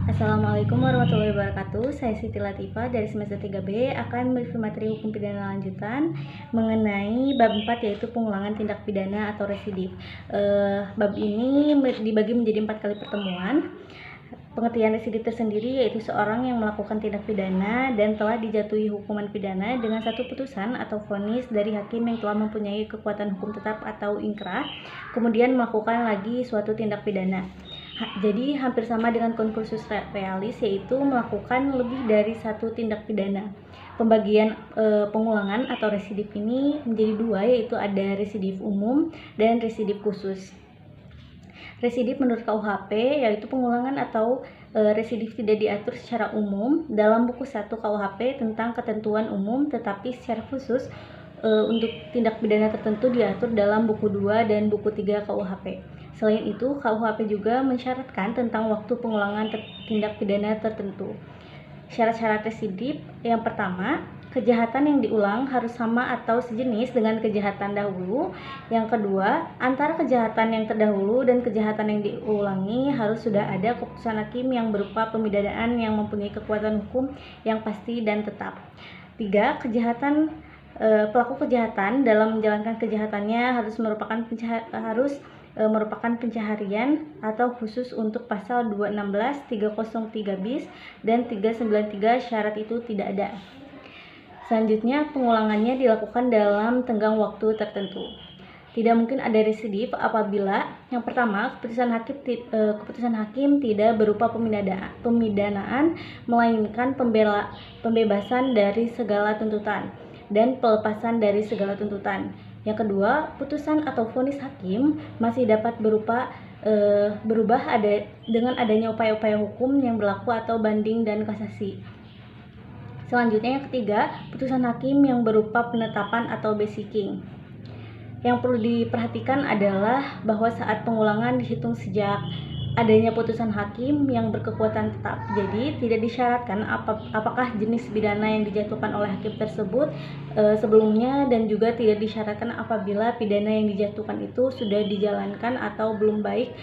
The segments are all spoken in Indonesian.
Assalamualaikum warahmatullahi wabarakatuh. Saya Siti Latifah dari semester 3B akan mereview materi hukum pidana lanjutan mengenai bab 4 yaitu pengulangan tindak pidana atau residif. Bab ini dibagi menjadi 4 kali pertemuan. Pengertian residif tersendiri yaitu seorang yang melakukan tindak pidana dan telah dijatuhi hukuman pidana dengan satu putusan atau vonis dari hakim yang telah mempunyai kekuatan hukum tetap atau inkrah, kemudian melakukan lagi suatu tindak pidana. Jadi hampir sama dengan konkursus realis, yaitu melakukan lebih dari satu tindak pidana. Pembagian pengulangan atau residif ini menjadi dua, yaitu ada residif umum dan residif khusus. Residif menurut KUHP yaitu pengulangan atau residif tidak diatur secara umum dalam buku 1 KUHP tentang ketentuan umum, tetapi secara khusus untuk tindak pidana tertentu diatur dalam buku 2 dan buku 3 KUHP. Selain itu, KUHP juga mensyaratkan tentang waktu pengulangan tindak pidana tertentu. Syarat-syarat residif yang pertama, kejahatan yang diulang harus sama atau sejenis dengan kejahatan dahulu. Yang kedua, antara kejahatan yang terdahulu dan kejahatan yang diulangi harus sudah ada keputusan hakim yang berupa pemidanaan yang mempunyai kekuatan hukum yang pasti dan tetap. 3. Pelaku kejahatan dalam menjalankan kejahatannya harus merupakan pencaharian atau khusus untuk pasal 216, 303 bis, dan 393 syarat itu tidak ada. Selanjutnya, pengulangannya dilakukan dalam tenggang waktu tertentu. Tidak mungkin ada residif apabila yang pertama, keputusan hakim tidak berupa pemidanaan melainkan pembebasan dari segala tuntutan dan pelepasan dari segala tuntutan. Yang kedua, putusan atau vonis hakim masih dapat berubah dengan adanya upaya-upaya hukum yang berlaku atau banding dan kasasi. Selanjutnya yang ketiga, putusan hakim yang berupa penetapan atau basicking. Yang perlu diperhatikan adalah bahwa saat pengulangan dihitung sejak adanya putusan hakim yang berkekuatan tetap. Jadi tidak disyaratkan apakah jenis pidana yang dijatuhkan oleh hakim tersebut sebelumnya, dan juga tidak disyaratkan apabila pidana yang dijatuhkan itu sudah dijalankan atau belum baik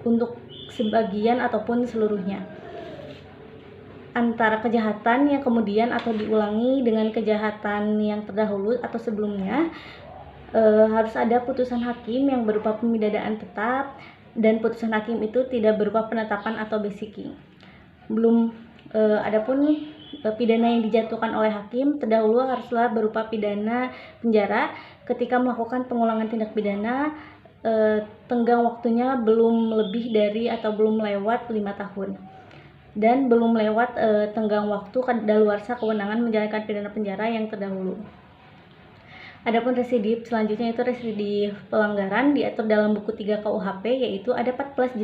untuk sebagian ataupun seluruhnya. Antara kejahatan yang kemudian atau diulangi dengan kejahatan yang terdahulu atau sebelumnya harus ada putusan hakim yang berupa pemidanaan tetap, dan putusan hakim itu tidak berupa penetapan atau basicking. Adapun pidana yang dijatuhkan oleh hakim terdahulu haruslah berupa pidana penjara ketika melakukan pengulangan tindak pidana tenggang waktunya belum lebih dari atau belum lewat 5 tahun dan belum lewat tenggang waktu kadaluarsa kewenangan menjalankan pidana penjara yang terdahulu. Adapun residif selanjutnya itu residif pelanggaran diatur dalam buku 3 KUHP, yaitu ada 14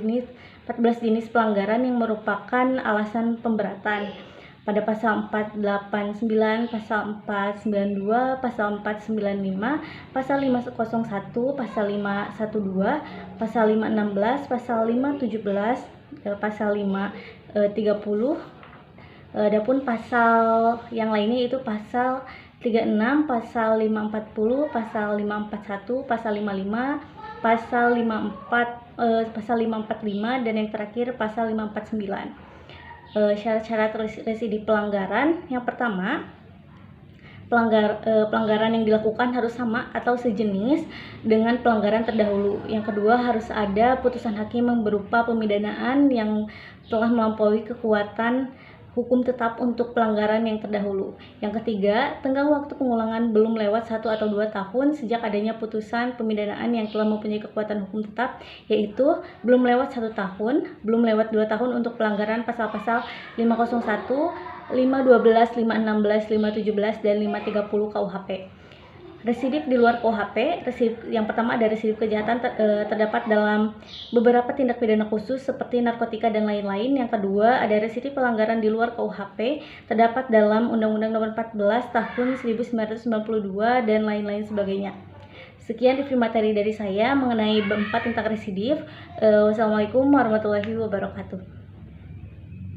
jenis pelanggaran yang merupakan alasan pemberatan pada pasal 489, pasal 492, pasal 495, pasal 501, pasal 512, pasal 516, pasal 517, pasal 530. Adapun pasal yang lainnya itu pasal 36, pasal 540, pasal 541, pasal 55, pasal 545, dan yang terakhir pasal 549. Syarat-syarat residif pelanggaran yang pertama, pelanggaran yang dilakukan harus sama atau sejenis dengan pelanggaran terdahulu. Yang kedua, harus ada putusan hakim yang berupa pemidanaan yang telah melampaui kekuatan hukum tetap untuk pelanggaran yang terdahulu. Yang ketiga, tenggang waktu pengulangan belum lewat 1 atau 2 tahun sejak adanya putusan pemidanaan yang telah mempunyai kekuatan hukum tetap, yaitu belum lewat 1 tahun, belum lewat 2 tahun untuk pelanggaran pasal-pasal 501, 512, 516, 517, dan 530 KUHP. Residif di luar KUHP, yang pertama ada residif kejahatan terdapat dalam beberapa tindak pidana khusus seperti narkotika dan lain-lain. Yang kedua ada residif pelanggaran di luar KUHP terdapat dalam Undang-Undang Nomor 14 Tahun 1992 dan lain-lain sebagainya. Sekian review materi dari saya mengenai bab 4 tentang residif. Wassalamualaikum warahmatullahi wabarakatuh.